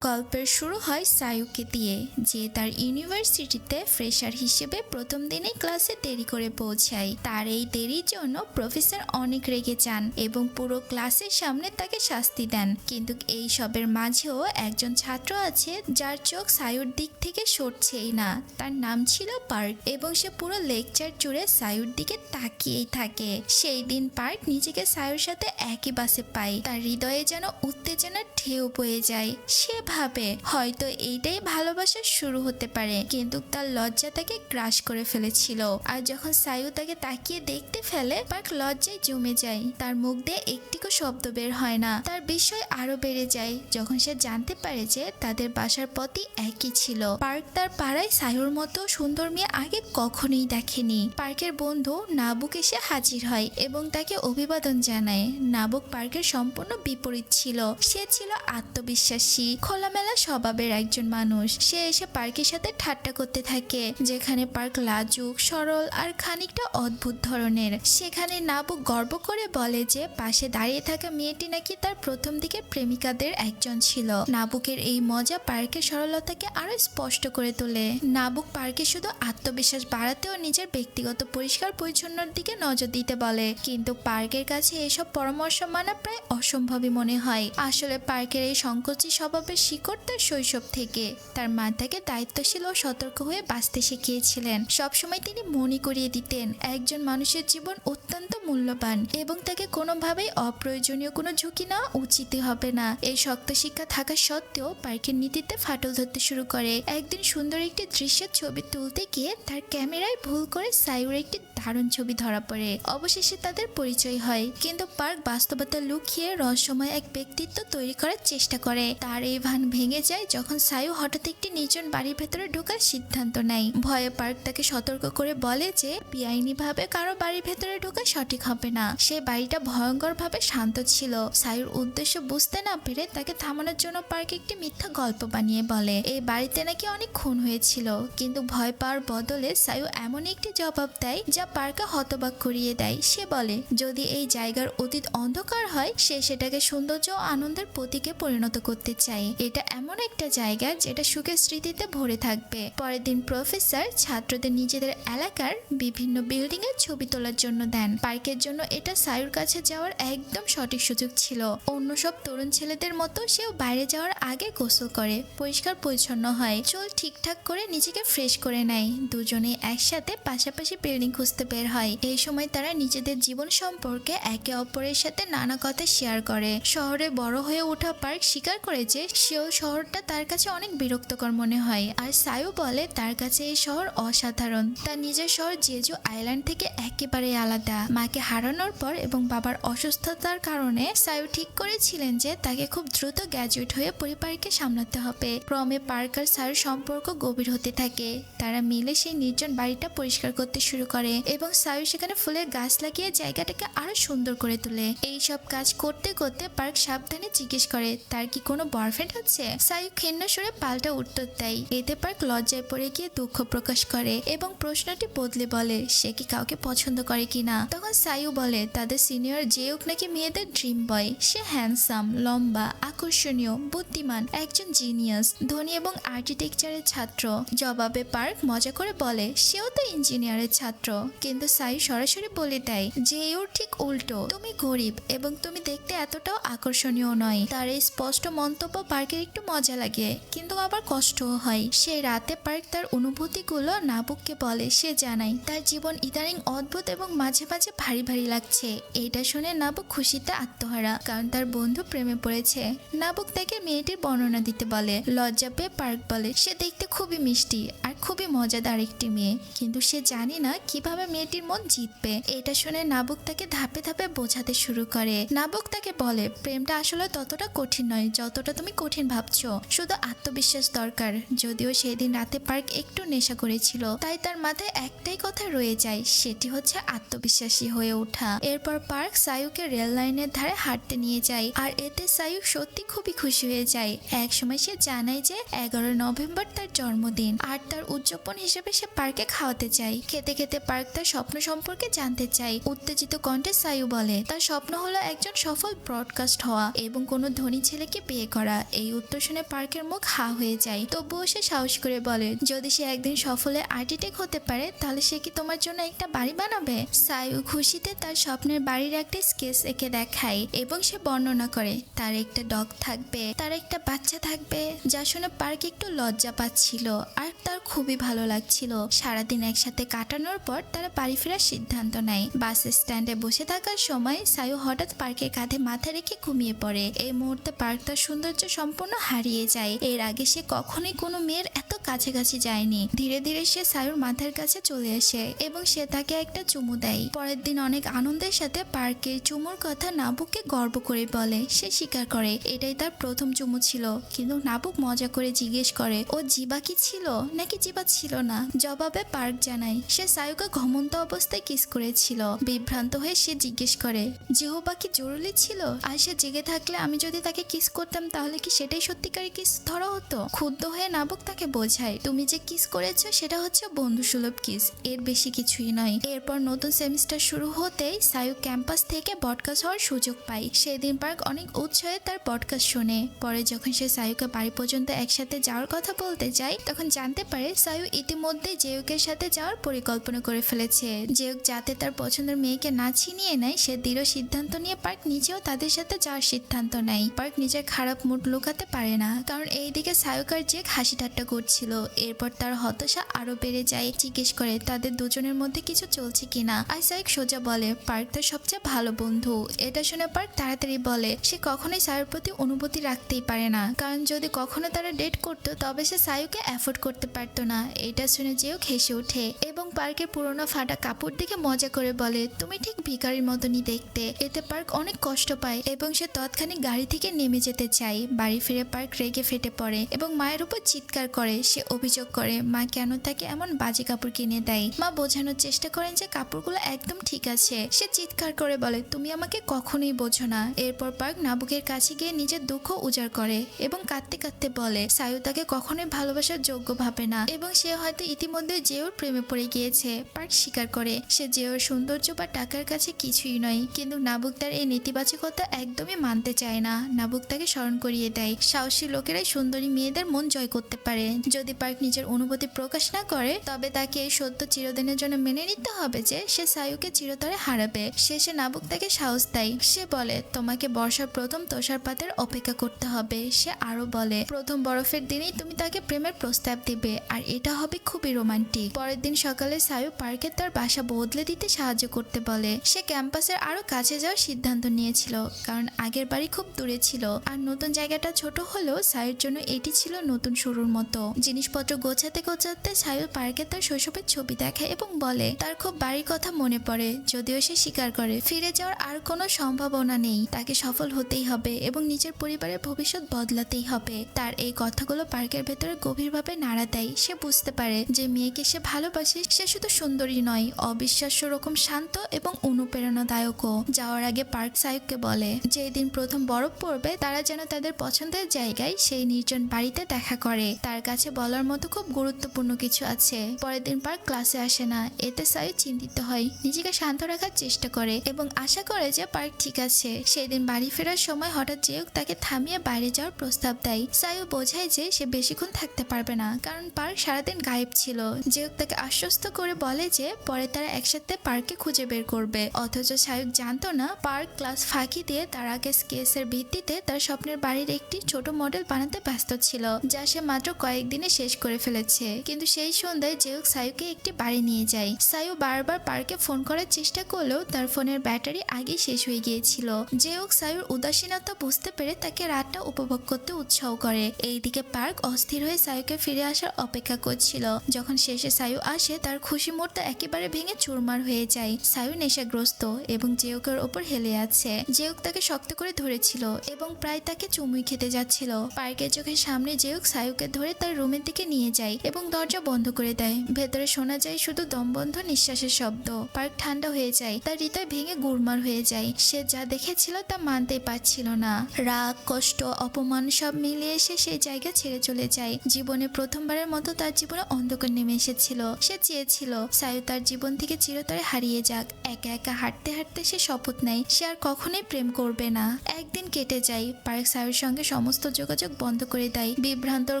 গল্পের শুরু হয় সায়ুকে দিয়ে, যে তার ইউনিভার্সিটিতে ফ্রেশার হিসেবে প্রথম দিনেই ক্লাসে দেরি করে পৌঁছায়। তার এই দেরির জন্য প্রফেসর অনেক রেগে যান এবং পুরো ক্লাসের সামনে তাকে শাস্তি দেন। কিন্তু এই সবের মাঝেও একজন ছাত্র আছে যার চোখ সায়ুর দিক থেকে সরছেই না। তার নাম ছিল পার্ক এবং সে পুরো লেকচার জুড়ে সায়ুর দিকে তাকিয়েই থাকে। সেই দিন পার্ক নিজেকে সায়ুর সাথে একই বাসে পায়। তার হৃদয়ে যেন উত্তেজনার ঢেউ বয়ে যায়। সে ভাবে হয়তো এইটাই ভালোবাসার শুরু হতে পারে, কিন্তু তার লজ্জা তাকে গ্রাস করে ফেলেছিল। আর যখন সায়ু তাকে তাকিয়ে দেখতে ফেলে, পার্ক লজ্জায় জমে যায়। তার মুখ দিয়ে একটিও শব্দ বের হয় না। তার বিস্ময় আরো বেড়ে যায় যখন সে জানতে পারে যে তাদের বাসার পথই একই ছিল। পার্ক তার পাড়ায় সায়ুর মতো সুন্দর মেয়ে আগে কখনোই দেখেনি। পার্কের বন্ধু নাবুক এসে হাজির হয় এবং তাকে অভিবাদন জানায়। নাবুক পার্কের সম্পূর্ণ বিপরীত ছিল। সে ছিল আত্মবিশ্বাসী, খোলামেলা স্বভাবের একজন মানুষ। সে এসে পার্কের সাথে ঠাট্টা করতে থাকে, যেখানে পার্ক লাজুক, সরল আর খানিকটা অদ্ভুত ধরনের। সেখানে নাবুক গর্ব করে বলে যে পাশে দাঁড়িয়ে থাকা মেয়েটি নাকি তার প্রথম দিকের প্রেমিকাদের একজন ছিল। নাবুকের এই মজা পার্কের সরলতাকে আরো স্পষ্ট করে তোলে। নাবুক পার্কে শুধু আত্মবিশ্বাস বাড়াতে ও নিজের ব্যক্তিগত পরিষ্কার পরিচ্ছন্নর দিকে নজর দিতে বলে, কিন্তু পার্কের কাছে এসব পরামর্শ মানা প্রায় অসম্ভবই মনে হয়। আসলে পার্কের এই সংকোচী স্বভাবের শিকড় তার শৈশব থেকে। তার মা তাকে দায়িত্বশীল ও সতর্ক হয়ে বাঁচতে শিখিয়েছিলেন। সবসময় তিনি মনে করিয়ে দিতেন একজন মানুষের জীবন অত্যন্ত মূল্যবান এবং তাকে কোনোভাবেই অপ্রয়োজনীয় কোনো ঝুঁকি নেওয়া উচিতই হবে না। এই শক্ত শিক্ষা থাকা সত্ত্বেও পার্কের নীতিতে ফাটল ধরতে শুরু করে। একদিন সুন্দর একটি দৃশ্যের ছবি তুলতে গিয়ে তার ক্যামেরায় ভুল করে সায়ুর একটি দারুণ ছবি ধরা পড়ে। অবশেষে তাদের পরিচয় হয়, কিন্তু পার্ক বাস্তবতা লুকিয়ে রহস্যময় এক ব্যক্তিত্ব তৈরি করার চেষ্টা করে। তার এই ভান ভেঙে যায় যখন সায়ু হঠাৎ একটি নির্জন বাড়ির ভেতরে ঢোকার সিদ্ধান্ত নেয়। ভয়ে পার্ক তাকে সতর্ক করে বলে যে বেআইনি ভাবে কারো বাড়ির ভেতরে ঢোকা সঠিক হবে না। সে বাড়িটা ভয়ঙ্কর ভাবে শান্ত ছিল। সায়ুর উদ্দেশ্য বুঝতে না পেরে তাকে থামানোর জন্য পার্ক একটি মিথ্যা গল্প বানিয়ে বলে এই বাড়িতে নাকি অনেক খুন হয়েছিল। কিন্তু ভয় পাওয়ার বদলে সায়ু এমন একটি জবাব দেয় যা পার্ককে হতবাক করিয়ে দেয়। সে বলে যদি এই জায়গার অতীত অন্ধকার হয়, সে সেটাকে সৌন্দর্য ও আনন্দের প্রতীকে পরিণত করতে চায়। এটা এমন একটা জায়গা যেটা সুখের স্মৃতিতে ভরে থাকবে। পরের দিন প্রফেসর ছাত্রদের নিজেদের এলাকার বিভিন্ন বিল্ডিং এর ছবি তোলার জন্য দেন। পার্কের জন্য এটা সায়ুর কাছে যাওয়ার একদম সঠিক সুযোগ ছিল। অন্য সব তরুণ ছেলেদের মতো সেও বাইরে যাওয়ার আগে গোসল করে পরিষ্কার পরিচ্ছন্ন হয়, চুল ঠিকঠাক করে নিজেকে ফ্রেশ করে নেয়। দুজনেই একসাথে পাশাপাশি বিল্ডিং খুঁজতে বের হয়। এই সময় তারা নিজেদের জীবন সম্পর্কে একে অপরের সাথে নানা কথা শেয়ার করে। শহরে বড় হয়ে ওঠা পার্ক স্বীকার করে যে সেও শহরটা তার কাছে অনেক বিরক্তকর মনে হয়, আর সায়ু বলে তার কাছে এই শহর অসাধারণ। তার নিজের শহর জেজু আইল্যান্ড থেকে একেবারে আলাদা। মাকে হারানোর পর এবং বাবার অসুস্থতার কারণে সায়ু ঠিক করেছিলেন যে তাকে খুব দ্রুত গ্র্যাজুয়েট হয়ে পরিবারকে সামলাতে হবে। ক্রমে পার্ক আর সায়ুর সম্পর্ক গভীর হতে থাকে। তারা মিলে সেই নির্জন বাড়িটা পরিষ্কার করতে শুরু করে এবং সায়ু সেখানে ফুলের গাছ লাগিয়ে জায়গাটাকে আরো সুন্দর করে তোলে। এই সব কাজ করতে করতে পার্ক সাবধানে জিজ্ঞেস করে তার কি কোনো বয়ফ্রেন্ড আছে। সায়ু ক্ষীণ সুরে পাল্টা উত্তর দেয়। এতে পার্ক লজ্জায় পড়ে গিয়ে দুঃখ প্রকাশ করে এবং প্রশ্নটি বদলে বলে সে কি কাউকে পছন্দ করে কিনা। তখন সায়ু বলে তাদের সিনিয়র জেউক নাকি মেয়েদের ড্রিম বয়। সে হ্যান্ডসাম, লম্বা, আকর্ষণীয়, বুদ্ধিমান, একজন জিনিয়াস, ধনী এবং আর্কিটেকচারের ছাত্র। জবাবে পার্ক মজা করে বলে সেও তো ইঞ্জিনিয়ারের ছাত্র। কিন্তু সায়ু সরাসরি বলে দেয় জেউর ঠিক উল্টো, তুমি গরিব এবং তুমি দেখতে এতটাও আকর্ষণীয় নয়। তার এই স্পষ্ট মন্তব্য পার্কের একটু মজা লাগে, কিন্তু আবার কষ্টও হয়। সেই রাতে পার্ক তার অনুভূতিগুলো নাবুককে বলে। সে জানায় তার জীবন ইদানিং অদ্ভুত এবং মাঝে মাঝে ভারী ভারী লাগছে। এটা শুনে নাবুক খুশিতে আত্মহারা, কারণ তার বন্ধু প্রেমে পড়েছে। নাবুক তাকে মেয়েটির বর্ণনা দিতে বলে। লজ্জা পেয়ে পার্ক বলে সে দেখতে খুবই মিষ্টি আর খুবই মজাদার একটি মেয়ে, কিন্তু সে জানে না কিভাবে মেয়েটির মন জিতবে। এটা শুনে নাবুক তাকে ধাপে ধাপে বোঝাতে শুরু করে। নাবুক তাকে বলে প্রেমটা আসলে ততটা কঠিন নয় যতটা তুমি কঠিন ভাবছো, শুধু আত্মবিশ্বাস দরকার। যদিও সেদিন রাতে পার্ক একটু নেশা করেছিল, তাই তার মাথায় একটাই কথা রয়ে যায়, সেটি হচ্ছে আত্মবিশ্বাসী হয়ে ওঠা। এরপর পার্ক সায়ুকে রেল লাইনের ধারে হাঁটতে নিয়ে যায়, আর এতে সায়ু সত্যি খুবই খুশি হয়ে যায়। এক সময় সে জানায় যে 11 নভেম্বর তার জন্মদিন, আর তার উদযাপন হিসেবে সে পার্কে খাওয়াতে চায়। খেতে খেতে পার্ক তার তার স্বপ্ন সম্পর্কে জানতে চায়। উত্তেজিত কণ্ঠে সায়ু বলে তার স্বপ্ন হলো একজন সফল ব্রডকাস্ট হওয়া এবং কোনো ধনী ছেলেকে বিয়ে করা। এই উত্তর শুনে পার্কের মুখ হা হয়ে যায়। তবুও সে সাহস করে বলে যদি সে একদিন সফলে আর্কিটেক্ট হতে পারে তাহলে সে কি তোমার জন্য একটা বাড়ি বানাবে? সায়ু খুশিতে তার স্বপ্নের বাড়ির একটা স্কেচ এঁকে দেখায় এবং সে বর্ণনা করে তার একটা ডগ থাকবে, তার একটা বাচ্চা থাকবে। যা শুনে পার্ক একটু লজ্জা পাচ্ছিল আর তার খুবই ভালো লাগছিল। সারাদিন একসাথে কাটানোর পর তারা বাড়ি ফেরার সিদ্ধান্ত নেয়। বাস স্ট্যান্ডে বসে থাকার সময় সায়ু হঠাৎ পার্কের কাঁধে মাথা রেখে ঘুমিয়ে পড়ে। এই মুহূর্তে পার্ক তার সৌন্দর্য সম্পূর্ণ হারিয়ে যায়। এর আগে সে কখনোই কোনো মেয়ের এত কাছাকাছি যায়নি। ধীরে ধীরে সে সায়ুর মাথার কাছে চলে আসে এবং সে তাকে একটা চুমু দেয়। পরের দিন অনেক আনন্দের সাথে পার্কের চুমুর কথা নাবুককে গর্ব করে বলে। সে স্বীকার করে এটাই তার প্রথম চুমু ছিল, কিন্তু নাবুক মজা করে জিজ্ঞেস করে ও জিবা কি ছিল নাকি জিবা ছিল না। জবাবে পার্ক জানায় সে সায়ুকে ঘুমন্ত অবস্থায় কিস করেছিল। বিভ্রান্ত হয়ে সে জিজ্ঞেস করে জিহবা কি জরুরি ছিল? আর সে জেগে থাকলে আমি যদি তাকে কিস করতাম তাহলে কি সেটাই সত্যিকারের কিস ধরা হতো? ক্ষুব্ধ হয়ে নাবুক তাকে বোঝায় তুমি যে কিস করেছো সেটা হচ্ছে বন্ধুসুলভ কিস, এর বেশি কিছুই নয়। এরপর নতুন সেমিস্টার শুরু হতেই সায়ু ক্যাম্পাস থেকে ব্রডকাস্ট হওয়ার সুযোগ পায়। সেদিন পার্ক অনেক উৎসাহে তার ব্রডকাস্ট শোনে। পরে যখন সে সায়ুকে বাড়ি পর্যন্ত একসাথে যাওয়ার কথা বলতে যায় তখন জানতে পারে সায়ু ইতিমধ্যে জেউকের সাথে যাওয়ার পরিকল্পনা করে ফেলেছে। জেউক যাতে তার পছন্দের মেয়েকে না ছিনিয়ে নেয় সে দৃঢ় সিদ্ধান্ত নিয়ে পার্ক নিজেও তাদের সাথে যাওয়ার সিদ্ধান্ত নেয়। পার্ক নিজের খারাপ মুড লুকাতে পারে না, কারণ এইদিকে সায়ুক আর জেক হাসি ঠাট্টা করছিল। এরপর তার হতাশা আরো বেড়ে যায়। জিজ্ঞেস করে তাদের দুজনের মধ্যে কিছু চলছে কিনা। আর সায়ুক সোজা বলে পার্ক তার সবচেয়ে ভালো বন্ধু। এটা শুনে পার্ক তাড়াতাড়ি বলে সে কখনোই সায়ুর প্রতি অনুভূতি রাখতেই পারে না, কারণ যদি কখনো তারা ডেট করতো তবে সে সায়ুকে অ্যাফোর্ড করতে পারতো না। এটা শুনে জেউক হেসে ওঠে এবং পার্কের পুরোনো ফাটা কাপড় দেখে মজা করে বলে তুমি ঠিক ভিখারির মতনই দেখতে। এতে পার্ক অনেক কষ্ট পায় এবং সে তৎক্ষণিক গাড়ি থেকে নেমে যেতে চায়। বাড়ি ফিরে পার্ক রেগে ফেটে পড়ে এবং মায়ের উপর চিৎকার করে। সে অভিযোগ করে মা কেন তাকে এমন বাজে কাপড় কিনে দেয়। মা বোঝানোর চেষ্টা করেন যে কাপড়গুলো একদম ঠিক আছে। সে চিৎকার করে বলে তুমি আমাকে কখনোই বোঝো না। এরপর পার্ক নাবুকের কাছে গিয়ে নিজের দুঃখ উজাড় করে এবং কাঁদতে কাঁদতে বলে সায়ু তাকে কখনোই ভালোবাসার যোগ্য ভাবে না এবং সে হয়তো ইতিমধ্যে জেওর প্রেমে পড়ে গিয়েছে। পার্ক স্বীকার করে সে জেওর সৌন্দর্য বা টাকার কাছে কিছুই নয়, কিন্তু নাবুক তার এই নেতিবাচকতা একদমই মানতে চায় না। নাবুক তাকে স্মরণ করিয়ে দেয় সাহসী লোকেরাই সুন্দরী মেয়েদের মন জয় করতে পারে। যদি পার্ক নিজের অনুভূতি প্রকাশ না করে তবে তাকে এই সত্য চিরদিনের জন্য মেনে নিতে হবে যে সে সায়ুকে চিরতরে হারাবে। শেষে নাবুক তাকে সাহস দেয়। সে বলে তোমাকে বর্ষার প্রথম তুষারপাতের অপেক্ষা করতে হবে। সে আরো বলে প্রথম বরফের দিনেই তুমি তাকে প্রেমের প্রস্তাব দিবে আর এটা হবে খুবই রোমান্টিক। পরের দিন সকালে সায়ু পার্কে তার বাসা বদলে দিতে সাহায্য করতে বলে। সে ক্যাম্পাসের আরো কাছে যাওয়ার সিদ্ধান্ত নিয়েছিল, কারণ আগের বাড়ি খুব দূরে ছিল আর নতুন জায়গাটা ছোট হলেও সায়ুর জন্য এটি ছিল নতুন শুরুর মতো। জিনিসপত্র গোছাতে গোছাতে সায়ু পার্কে তার শৈশবের ছবি দেখে এবং বলে তার খুব বাড়ির কথা মনে পড়ে। যদিও সে স্বীকার করে ফিরে যাওয়ার আর কোনো সম্ভাবনা নেই, তাকে সফল হতেই হবে এবং নিজের পরিবারের ভবিষ্যৎ বদলাতেই হবে। তার এই কথাগুলো পার্কের ভেতরে গভীরভাবে নাড়া দেয়। সে বুঝতে পারে যে মেয়েকে সে ভালোবাসে সে শুধু সুন্দরী নয়, অবিশ্বাস্য রকম শান্ত এবং অনুপ্রেরণাদায়কও। যাওয়ার আগে পার্ক সায়ুককে বলে যে দিন প্রথম বরফ পড়বে তারা যেন তাদের পছন্দের জায়গায় সেই নির্জন বাড়িতে দেখা করে। তার কাছে বলার মতো খুব গুরুত্বপূর্ণ কিছু আছে। পরের দিন পার্ক ক্লাসে আসে না। এতে সায়ু চিন্তিত হয়, নিজেকে শান্ত রাখার চেষ্টা করে এবং আশা করে যে পার্ক ঠিক আছে। সেদিন বাড়ি ফেরার সময় হঠাৎ জেউক তাকে থামিয়ে বাইরে যাওয়ার প্রস্তাব দেয়। সায়ু বোঝায় যে সে বেশিক্ষণ থাকতে পারবে না, কারণ পার্ক সারাদিন গায়েব ছিল। জেউক তাকে আশ্বস্ত করে বলে যে পরে তারা একসাথে পার্কে খুঁজে বের করবে। অথচ সায়ুক জানতো না পার্ক ক্লাস ফাঁকি দিয়ে তার আগে স্কেচের ভিত্তিতে তার স্বপ্নের বাড়ির একটি ছোট মডেল বানাতে ব্যস্ত ছিল, যা সে মাত্র কয়েকদিনে শেষ করে ফেলেছে। কিন্তু সেই সন্ধ্যায় জেউক সায়ুকে একটি বাড়ি নিয়ে যায়। সায়ু বারবার পার্কে ফোন করার চেষ্টা করলেও তার ফোনের ব্যাটারি আগেই শেষ হয়ে গিয়েছিল। জেউক সায়ুর উদাসীনতা বুঝতে পেরে তাকে রাতটা উপভোগ করতে উৎসাহ করে। এইদিকে পার্ক অস্থির হয়ে সায়ুকে ফিরে আসার অপেক্ষা করছিল। যখন শেষে সায়ু আসে তার খুশি মুহূর্ত একেবারে ভেঙে চুরমার হয়ে যায়। সায়ু নেশাগ্রস্ত এবং জেউকের ওপর হেলে আছে। জেউক তাকে শক্ত করে ধরেছিল এবং প্রায় তাকে চুমুই খেতে যাচ্ছিল। পার্কের চোখের সামনে জেউক সায়ুকে ধরে তার রুমের দিকে নিয়ে যায় এবং দরজা বন্ধ করে দেয়। ভেতরে শোনা যায় শুধু দমবন্ধ নিঃশ্বাসের শব্দ। পার্ক ঠান্ডা হয়ে যায়, তার হৃদয় ভেঙে গুড়মার হয়ে যায়। সে যা দেখেছিল তা মানতেই পারছিল না। রাগ, কষ্ট, অপমান সব মিলিয়ে সে সেই জায়গা ছেড়ে চলে যায়। জীবনে প্রথমবারের মতো তার জীবনে অন্ধকার নেমে এসেছিল। সে চেয়েছিল সায়ু সায়ু তার জীবন থেকে চিরতরে হারিয়ে যাক। একা একা হাঁটতে হাঁটতে সে শপথ নেয় সে আর কখনোই প্রেম করবে না। একদিন কেটে যায়, পার্ক সায়ুর সঙ্গে সমস্ত যোগাযোগ বন্ধ করে দেয়। বিভ্রান্ত ও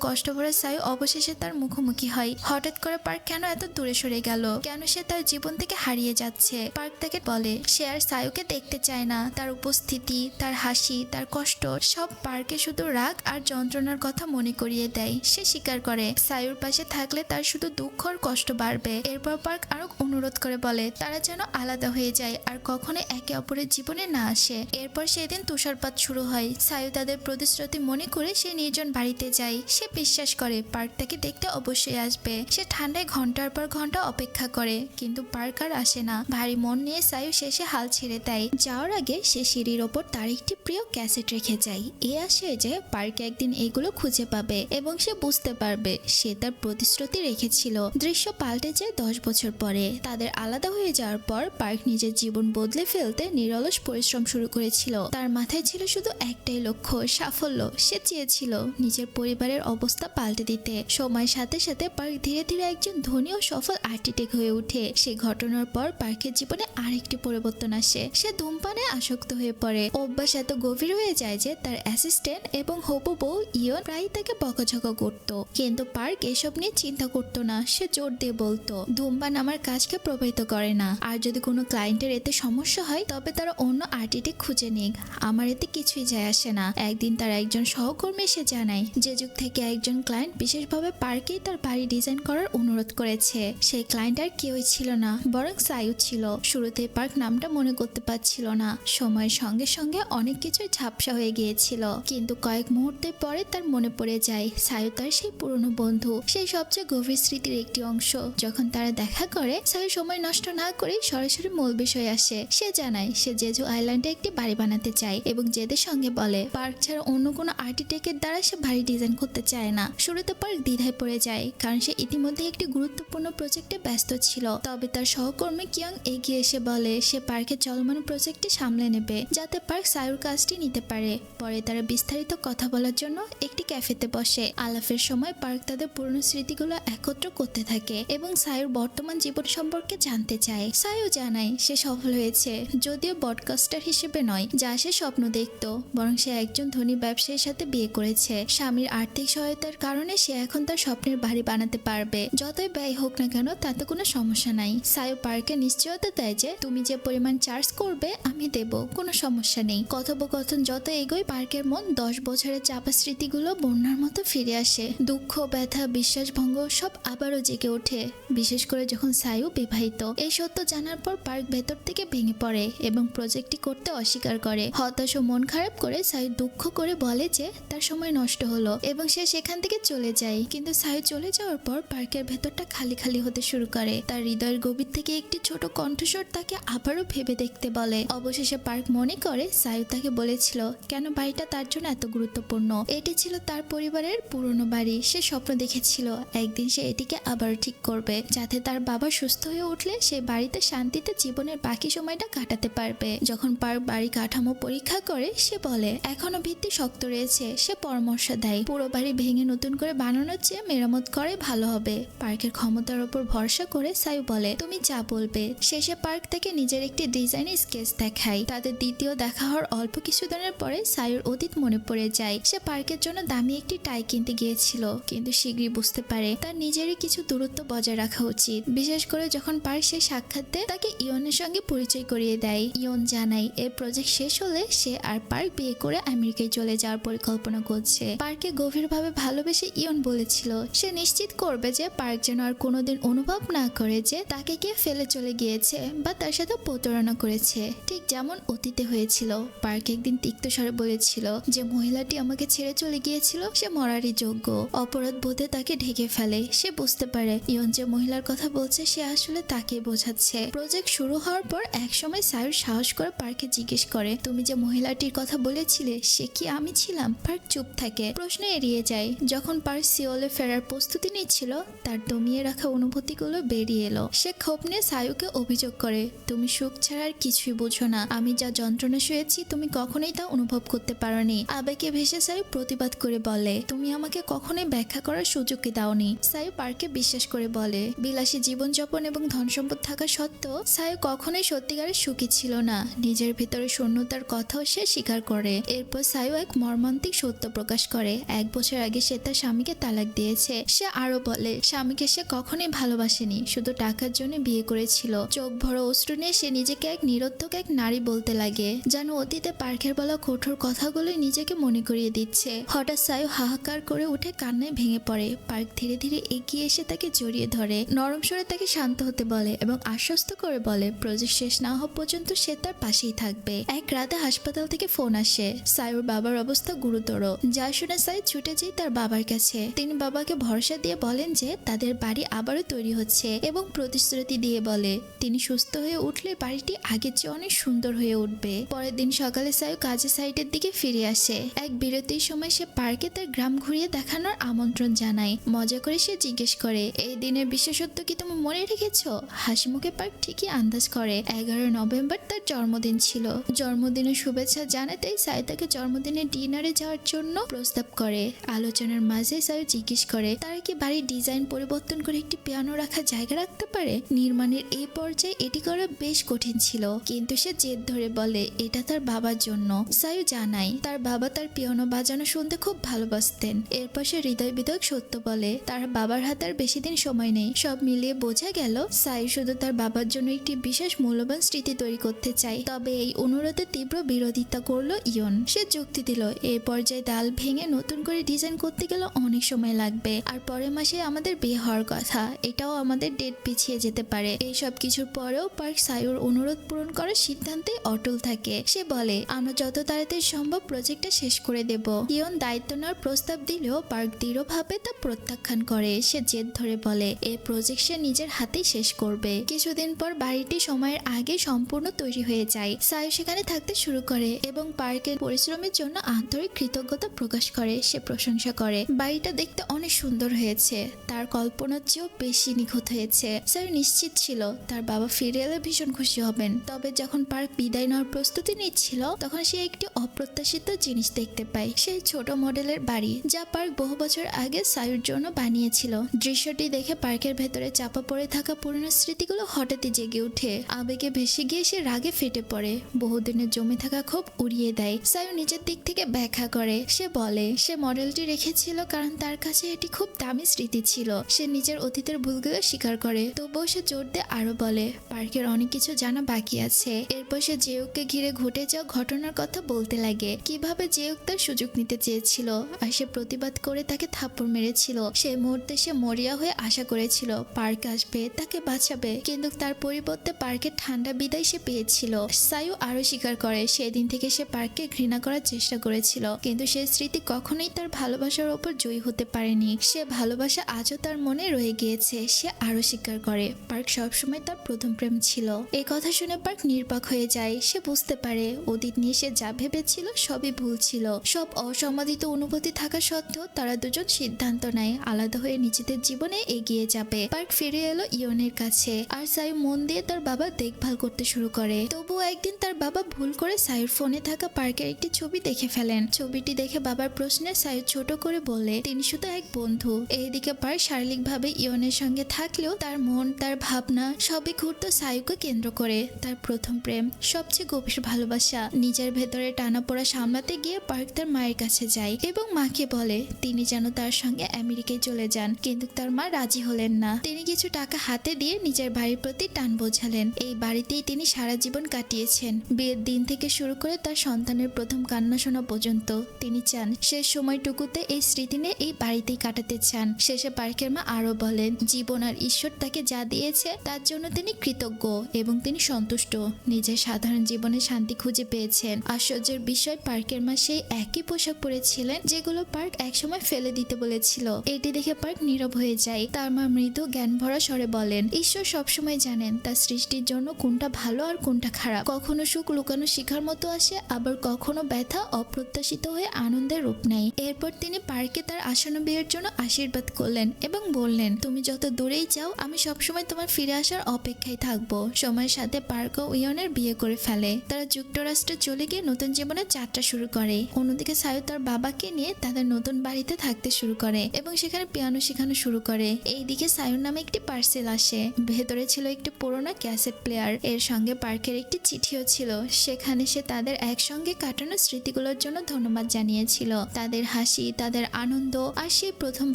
কষ্টভরা সায়ু অবশেষে তার মুখোমুখি হয়। হঠাৎ করে পার্ক কেন এত দূরে সরে গেল, কেন সে তার জীবন থেকে হারিয়ে যাচ্ছে। পার্ক তাকে বলে সে আর সায়ুকে দেখতে চায় না। তার উপস্থিতি, তার হাসি, তার কষ্ট সব পার্কে শুধু রাগ আর যন্ত্রণার কথা মনে করিয়ে দেয়। সে স্বীকার করে সায়ুর পাশে থাকলে তার শুধু দুঃখ আর কষ্ট বাড়বে। এরপর পার্ক আরো অনুরোধ করে বলে তারা যেন আলাদা হয়ে যায় আর কখনো একে অপরের জীবনে না আসে। এরপর সেদিন তুষারপাত শুরু হয়। সায়ু তাদের প্রতিশ্রুতি মনে করে সে নির্জন বাড়িতে যায়। সে বিশ্বাস করে পার্ক তাকে দেখতে অবশ্যই আসবে। সে ঠান্ডায় ঘন্টার পর ঘন্টা অপেক্ষা করে, কিন্তু পার্ক আর আসে না। ভারী মন নিয়ে সায়ু শেষে হাল ছেড়ে দেয়। যাওয়ার আগে সে সিঁড়ির ওপর তার একটি প্রিয় ক্যাসেট রেখে যায়। এ আসে যে পার্ক একদিন এগুলো খুঁজে পাবে এবং সে বুঝতে পারবে সে তার প্রতিশ্রুতি রেখেছিল। দৃশ্য পাল্টে যায় 10 বছর পরে। তাদের আলাদা হয়ে যাওয়ার পর পার্ক নিজের জীবন বদলে ফেলতে নিরলস পরিশ্রম শুরু করেছিল। তার মাথায় ছিল শুধু একটাই লক্ষ্য, সাফল্য। সে চেয়েছিল নিজের পরিবারের অবস্থা পাল্টে দিতে। সময়ের সাথে সাথে পার্ক ধীরে ধীরে একজন ধনী ও সফল আর্কিটেক্ট হয়ে ওঠে। সেই ঘটনার পর পার্কের জীবনে আরেকটি পরিবর্তন আসে। সে ধূমপানে আসক্ত হয়ে পড়ে। অভ্যাস এত গভীর হয়ে যায় যে তার অ্যাসিস্ট্যান্ট এবং হবু বউ ইয়ন প্রায় তাকে বকাঝকা করত। কিন্তু পার্ক এসব নিয়ে চিন্তা করতো না। সে জোর দিয়ে বলতো ধূমপান আমার কাজকে প্রভাবিত করে না, আর যদি কোনো ক্লায়েন্টের এতে সমস্যা হয় তবে তারা অন্য আর্কিটেক্ট খুঁজে নিক, আমার এতে কিছুই যায় আসে না। একদিন তার একজন সহকর্মী এসে জানায় যে যুগ থেকে একজন ক্লায়েন্ট বিশেষভাবে পার্কেই তার বাড়ি ডিজাইন করার অনুরোধ করেছে। সেই ক্লায়েন্ট আর কেউই ছিল না, বরং সায়ু ছিল। শুরুতে পার্ক নামটা মনে করতে পারছিল না। সময়ের সঙ্গে সঙ্গে অনেক কিছুই ঝাপসা হয়ে গিয়েছিল, কিন্তু কয়েক মুহূর্তের পরে তার মনে পড়ে যায় সায়ু তার সেই পুরনো বন্ধু, সেই সবচেয়ে গভীর স্মৃতির একটি অংশ। যখন তারা দেখা করে সায়ু সময় নষ্ট না করে সরাসরি মূল বিষয় আসে। সে জানায় সে জেজু আইল্যান্ডে একটি বাড়ি বানাতে চায় এবং জেদের সঙ্গে বলে পার্ক ছাড়া অন্য কোনো আর্কিটেক্টের দ্বারা সে বাড়ি ডিজাইন করতে চায় না। শুরুতে পার্ক দ্বিধায় পড়ে যায়, কারণ সে ইতিমধ্যে একটি গুরুত্বপূর্ণ প্রজেক্টে ব্যস্ত ছিল। তবে তার সহকর্মী কিয়ং এগিয়ে এসে বলে সে পার্কের চলমান প্রজেক্টটি সামলে নেবে, যাতে পার্ক সায়ুর কাজটি নিতে পারে। পরে তারা বিস্তারিত কথা বলার জন্য একটি ক্যাফেতে বসে। আলাপের সময় পার্ক তাদের পুরনো স্মৃতিগুলো একত্র করতে থাকে এবং সায়ুর বর্তমান জীবন সম্পর্কে জানতে চায়। সায়ু জানায় সে সফল হয়েছে, যদিও ব্রডকাস্টার হিসেবে নয় যা সে স্বপ্ন দেখত, বরং সে একজন ধনী ব্যবসায়ীর সাথে বিয়ে করেছে। স্বামীর আর্থিক সহায়তার কারণে সে এখন তার স্বপ্নের বাড়ি বানাতে পারবে। যতই ব্যয় হোক না কেন তাতে কোনো সমস্যা নাই। সায়ু পার্কে নিশ্চয়তা দেয় যে তুমি যে পরিমাণ চার্জ করবে আমি দেব, কোনো সমস্যা নেই। কথোপকথন যত এগোয় পার্কের মন 10 বছরের চাপা স্মৃতিগুলো বন্যার মতো ফিরে আসে। দুঃখ, ব্যথা, বিশ্বাসভঙ্গ সব আবারও জেগে ওঠে, বিশেষ করে যখন সায়ু বিবাহিত। এই সত্য জানার পর পার্ক ভেতর থেকে ভেঙে পড়ে এবং প্রজেক্টটি করতে অস্বীকার করে। হতাশ ও মন খারাপ করে সায়ু দুঃখ করে বলে যে তার সময় নষ্ট হলো এবং সে সেখান থেকে চলে যায়। কিন্তু সায়ু চলে যাওয়ার পর পার্কের ভেতরটা খালি খালি হতে শুরু করে। তার হৃদয়ের গভীর থেকে একটি ছোট কণ্ঠস্বর তাকে আবারও ভেবে দেখতে বলে। অবশেষে পার্ক মনে করে সায়ু তাকে বলেছিল কেন বাড়িটা তার জন্য এত গুরুত্বপূর্ণ। এটি ছিল তার পরিবারের পুরনো বাড়ি। সে স্বপ্ন দেখেছিল একদিন সে এটিকে আবার ঠিক করবে, যাতে তার বাবা সুস্থ হয়ে উঠলে সে বাড়িতে শান্তিতে জীবনের বাকি সময়টা কাটাতে পারবে। যখন পার্ক বাড়ি কাঠামো পরীক্ষা করে সে বলে এখনো ভিত্তি শক্ত রয়েছে। সে পরামর্শ দেয় পুরো বাড়ি ভেঙে নতুন করে বানানোর চেয়ে মেরামত করে ভালো হবে। পার্কের ক্ষমতার উপর ভরসা করে সায়ু বলে তুমি যা বলবে। শেষে পার্ক থেকে নিজের একটি ডিজাইনের স্কেচ দেখায়। তাদের দ্বিতীয় দেখা হওয়ার অল্প কিছুদিনের পরে সায়ুর অতীত মনে পড়ে যায়। সে পার্কের জন্য দামি একটি টাই কিনতে গিয়েছিল, কিন্তু শীঘ্রই বুঝতে পারে তার নিজেরই কিছু দূরত্ব বজায় রাখা উচিত, বিশেষ করে যখন পার্ক সেই সাক্ষাৎতে তাকে ইয়নের সঙ্গে পরিচয় করিয়ে দেয়। ইয়ন জানায় এই প্রজেক্ট শেষ হলে সে আর পার্ক বিয়ে করে আমেরিকায় চলে যাওয়ার পরিকল্পনা করছে। পার্কে গভীরভাবে ভালোবেসে ইয়ন বলেছিল সে নিশ্চিত করবে যে পার্ক যেন আর কোনোদিন অনুভব না করে যে তাকে কে ফেলে চলে গিয়েছে বা তার সাথে প্রতারণা করেছে, ঠিক যেমন অতীতে হয়েছিল। পার্ক একদিন তিক্ত স্বরে বলেছিল যে মহিলাটি আমাকে ছেড়ে চলে গিয়েছিল সে মরারই যোগ্য। অপরাধ বোধে তাকে ঢেকে ফেলে। সে বুঝতে পারে ইয়ন যে মহিলার কথা বলছে সে আসলে তাকে বোঝাচ্ছে। প্রজেক্ট শুরু হওয়ার পর একসময় সায়ুর সাহস করে পার্কে জিজ্ঞেস করে তুমি যে মহিলাটির কথা বলেছিলে সে কি আমি ছিলাম? পার্ক চুপ থাকে, প্রশ্ন এড়িয়ে যায়। যখন পার্ক সিওলে ফেরার প্রস্তুতি নিচ্ছিল তার দমিয়ে রাখা অনুভূতিগুলো বেরিয়ে এলো। সে ক্ষোভ নিয়ে সায়ুকে অভিযোগ করে তুমি সুখ ছাড়া আর কিছুই বুঝো না। আমি যা যন্ত্রণা শুয়েছি তুমি কখনোই তা অনুভব করতে পারোনি। আবেগে ভেসে সায়ু প্রতিবাদ করে বলে, তুমি আমাকে কখনোই ব্যাখ্যা করার সুযোগই দাওনি। সায়ু পার্ককে বিশ্বাস করে বলে, বিলাসী জীবনযাপন এবং ধন সম্পদ থাকা সত্ত্বেও সায়ু কখনোই সত্যিকারের সুখী ছিল না। নিজের ভিতরে শূন্যতার কথাও সে স্বীকার করে। এরপর সায়ু এক মর্মান্তিক সত্য প্রকাশ করে, 1 বছর আগে সে তার স্বামীকে তালাক দিয়েছে। সে আরো বলে, স্বামীকে সে কখনোই ভালোবাসেনি, শুধু টাকার জন্য বিয়ে করেছিল। চোখ ভরা অশ্রু নিয়ে সে নিজেকে এক নিরর্থক এক নারী বলতে লাগে, যেন অতীতে পার্কের বলা কঠোর কথাগুলোই নিজেকে মনে করিয়ে দিচ্ছে। হঠাৎ সায়ু হাহাকার করে উঠে কান্নায় ভেঙে পড়ে। পার্ক ধীরে ধীরে এগিয়ে এসে তাকে জড়িয়ে ধরে, নরম স্বরে তাকে শান্ত হতে বলে এবং আশ্বস্ত করে বলে প্রজেক্ট শেষ না হওয়া পর্যন্ত সে তার পাশেই থাকবে। এক রাতে হাসপাতাল থেকে ফোন আসে, সায়ুর বাবার অবস্থা গুরুতর। যা শুনে সায়ু ছুটে যায় তার বাবার কাছে। তিনি বাবাকে ভরসা দিয়ে বলেন যে তাদের বাড়ি আবারও তৈরি হচ্ছে এবং প্রতিশ্রুতি দিয়ে বলে তিনি সুস্থ হয়ে উঠলে বাড়িটি আগের চেয়ে অনেক সুন্দর হয়ে উঠবে। পরের দিন সকালে সায়ু কাজের সাইটের দিকে ফিরে আসে। এক বিরতির সময় সে পার্কে তার গ্রাম ঘুরিয়ে দেখানোর আমন্ত্রণ জানায়। মজা করে সে জিজ্ঞেস করে, এই দিনের বিশেষত্ব কি তুমি মনে রেখেছো? হাসি মুখে পার্ক ঠিকই আন্দাজ করে 11 নভেম্বর তার জন্মদিন ছিল। জন্মদিনের শুভেচ্ছা জানাতেই সায়ু তাকে জন্মদিনের ডিনারে যাওয়ার জন্য প্রস্তাব করে। আলোচনার মাঝে সায়ু জিজ্ঞেস করে তারা কি বাড়ির ডিজাইন পরিবর্তন করে একটি পিয়ানো রাখার জায়গা রাখতে পারে। নির্মাণের এই পর্যায়ে এটি করা বেশ কঠিন ছিল, কিন্তু সে জেদ ধরে বলে এটা তার বাবার জন্য। সায়ু জানায় তার বাবা তার পিয়ানো বাজানো শুনতে খুব ভালোবাসতেন। এরপর সে হৃদয় বিদয়ক সত্য বলে তার বাবার হাতে আর বেশি দিন সময় নেই। সব মিলিয়ে বোঝা গেল সায়ু শুধু তার বাবার জন্য একটি বিশেষ মূল্যবান স্মৃতি তৈরি করতে চায়। তবে এই অনুরোধে তীব্র বিরোধিতা করলো ইয়ন। সে যুক্তি দিল এই পর্যায়ে ডাল ভেঙে নতুন করে ডিজাইন করতে গেলে অনেক সময় লাগবে, আর পরের মাসে আমাদের বিয়ে হওয়ার কথা, এটাও আমাদের ডেট পিছিয়ে যেতে পারে। এই সব কিছুর পরেও পার্ক সায়ুর অনুরোধ পূরণ করার সিদ্ধান্তে অটল থাকে। সে বলে আমরা যত তাড়াতাড়ি সম্ভব প্রজেক্টটা শেষ করে দেব। ইয়ন দায়িত্ব নেওয়ার প্রস্তাব দিলেও পার্ক দৃঢ়ভাবে তা প্রত্যাখ্যান করে। সে জেদ ধরে বলে এই প্রজেক্ট সে নিজের হাতেই শেষ করবে। কিছুদিন পর বাড়িটি সময়ের আগে সম্পূর্ণ তৈরি হয়ে যায়। সায়ু সেখানে থাকতে শুরু করে এবং পার্কের পরিশ্রমের জন্য আন্তরিক কৃতজ্ঞতা প্রকাশ করে। সে প্রশংসা করে বাড়িটা দেখতে অনেক সুন্দর হয়েছে, তার কল্পনার চেয়েও বেশি নিখুঁত হয়েছে। সায়ু নিশ্চিত ছিল তার বাবা ফিরে এলে ভীষণ খুশি হবেন। তবে যখন পার্ক বিদায় নেওয়ার প্রস্তুতি নিচ্ছিল তখন সে একটি অপ্রত্যাশিত জিনিস দেখতে পায়। সেই ছোট মডেলের বাড়ি যা পার্ক বহু বছর আগে সায়ুর জন্য বানিয়েছিল। দৃশ্যটি দেখে পার্কের ভেতরে চাপা পড়ে থাকা পুরনো স্মৃতিগুলো হঠাৎই জেগে ওঠে। আবেগে ভেসে গিয়ে সে রাগে ফেটে পড়ে, বহুদিনের জমে থাকা ক্ষোভ উড়িয়ে দেয়। সায়ু নিজের দিক থেকে ব্যাখ্যা করে, সে বলে সে মডেলটি রেখেছিল কারণ তার কাছে এটি খুব দামি স্মৃতি ছিল। সে নিজের অতীতের ভুলগুলো স্বীকার করে, তবুও সে জোর দিয়ে আরো বলে পার্কের অনেক কিছু জানা বাকি আছে। এরপর সে জেউককে ঘিরে ঘটে যাওয়া ঘটনার কথা বলতে লাগে, কিভাবে জেউক তার সুযোগ নিতে চেয়েছিল আর সে প্রতিবাদ করে তাকে থাপ্পড় মেরেছিল। সেই মুহূর্তে সে মরিয়া হয়ে আশা করেছিল পার্ক আসবে তাকে বাঁচাবে, কিন্তু তার পরিবর্তে পার্কের ঠান্ডা বিদায় সে পেয়েছিল। সায়ু আরো স্বীকার করে সেদিন থেকে সে পার্ককে ঘৃণা করার চেষ্টা করেছিল, কিন্তু সে স্মৃতি কখনোই তার ভালোবাসার ওপর জয়ী হতে পারেনি। সে ভালোবাসা আজও তার মনে রয়ে গিয়েছে। সে আরো স্বীকার করে পার্ক সবসময় তার প্রথম প্রেম ছিল। এই কথা শুনে পার্ক নির্বাক হয়ে যায়। সে বুঝতে পারে অতীত নিয়ে সে যা ভেবেছিল সবই ভুল ছিল। সব অসমাদিত অনুভূতি থাকা সত্ত্বেও তারা দুজন সিদ্ধান্ত নেয় আলাদা হয়ে নিজেদের জীবনে এগিয়ে যাবে। পার্ক ফিরে এলো ইয়নের কাছে আর সায়ু মন দিয়ে তার বাবা দেখভাল করতে শুরু করে। তবুও একদিন তার বাবা ভুল করে সায়ুর ফোনে থাকা পার্কের একটি ছবি দেখে ফেলেন। ছবিটি দেখে বাবার প্রশ্নে সায়ু ছোট করে বলে তিনি শুধু এক বন্ধু। এইদিকে পার্ক শারীরিকভাবে ইয়নের সঙ্গে থাকলেও তার মন তার ভাবনা সবই ঘুরতো সায়ুকে কেন্দ্র করে। তার প্রথম প্রেম, সবচেয়ে গভীর ভালোবাসা। নিজের ভেতরে টানাপোড়া সামলাতে গিয়ে পার্ক তার মায়ের কাছে যায় এবং মাকে বলে তিনি যেন তার সঙ্গে আমেরিকায় চলে যান, কিন্তু তার মা রাজি হলেন না। তিনি কিছু টাকা হাতে দিয়ে নিজের বাড়ির প্রতি টান বোঝালেন। এই বাড়িতেই তিনি সারা জীবন কাটিয়েছেন, বিয়ের দিন থেকে শুরু করে তার সন্তানের প্রথম কান্না শোনা পর্যন্ত। তিনি চান শেষ সময়টুকুতে এই স্মৃতি নিয়ে এই বাড়িতেই কাটাতে চান। শেষে পার্কের মা আরো বলেন জীবন আর ঈশ্বর তাকে যা দিয়েছে তার জন্য তিনি কৃতজ্ঞ এবং তিনি সন্তুষ্ট। নিজের সাধারণ জীবনে শান্তি খুঁজে পেয়েছেন। আশ্চর্যের বিষয় পার্কের মা সেই একই পোশাক পরেছিলেন যেগুলো পার্ক একসময় ফেলে দিতে বলেছিল। এটি দেখে পার্ক নীরব হয়ে যায়। তার মা মৃদু জ্ঞান ভরা স্বরে বলেন ঈশ্বর সবসময় জানেন তার সৃষ্টির জন্য কোনটা ভালো আর কোনটা খারাপ। কখনো সুখ লুকানো শিখার মতো আসে, আবার কখনো ব্যথা অপ্রত্যাশিত হয়ে আনন্দের রূপ নেয়। এরপর তিনি পার্কে তার আসন্ন বিয়ের জন্য আশীর্বাদ করলেন এবং বললেন তুমি যত দূরেই যাও আমি সবসময় তোমার ফিরে আসার অপেক্ষায় থাকবো। সময়ের সাথে পার্ক ও ইয়নের বিয়ে করে ফেলে। তারা যুক্তরাষ্ট্রে চলে গিয়ে নতুন জীবনের যাত্রা শুরু করে। অন্যদিকে সায়ু তার বাবাকে নিয়ে তাদের নতুন বাড়িতে থাকতে শুরু করে এবং সেখানে পিয়ানো শেখানো শুরু করে। এইদিকে সায়ুর নামে একটি পার্সেল আসে। ভেতরে ছিল একটি পুরোনো ক্যাসেট প্লেয়ার, এর সঙ্গে পার্কের একটি চিঠিও ছিল। সেখানে সে তাদের একসঙ্গে কাটানো স্মৃতিগুলোর জন্য ধন্যবাদ জানিয়েছিল, তাদের হাসি, তাদের আনন্দ আর সেই প্রথম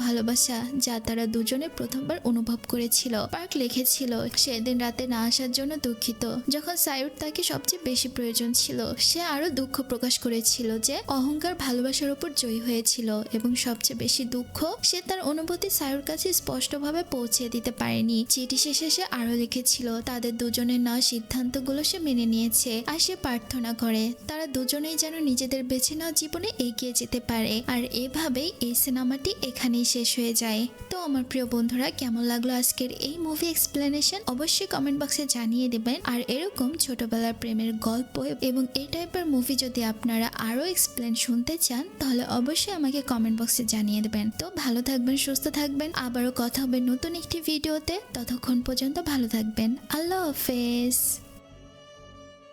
ভালোবাসা যা তারা দুজনে প্রথমবার অনুভব করেছিল। পার্ক লিখেছিল, সেদিন রাতে না আসার জন্য দুঃখিত। যখন সায়ুর তাকে সবচেয়ে বেশি প্রয়োজন ছিল, সে আরো দুঃখ প্রকাশ করেছিল যে অহংকার ভালোবাসার উপর জয়ী হয়েছিল এবং সবচেয়ে বেশি দুঃখ সে তার অনুভূতি সায়ুর কাছে স্পষ্টভাবে পৌঁছে দিতে পারেনি। চিঠি শেষে সে আরো লিখেছিল, তাদের দুজনের নেওয়া সিদ্ধান্তগুলো সে মেনে নিয়েছে আর সে প্রার্থনা করে তারা দুজনেই যেন নিজেদের বেছে নেওয়া জীবনে এগিয়ে যেতে পারে। আর এভাবেই এই সিনেমাটি এখানেই শেষ হয়ে যায়। তো আমার প্রিয় বন্ধুরা, কেমন লাগলো আজকের এই মুভি এক্সপ্লেনেশন অবশ্যই কমেন্ট বক্সে জানিয়ে দেবেন। আর এরকম ছোটবেলার প্রেমের গল্প এবং এই টাইপের মুভি যদি আপনারা আরো এক্সপ্লেন শুনতে চান তাহলে অবশ্যই আমাকে কমেন্ট বক্সে জানিয়ে দেবেন। তো ভালো থাকবেন, সুস্থ থাকবেন, আবারও কথা হবে নতুন একটি ভিডিওতে। ততক্ষণ পর্যন্ত ভালো থাকবেন। আল্লাহ হাফেজ।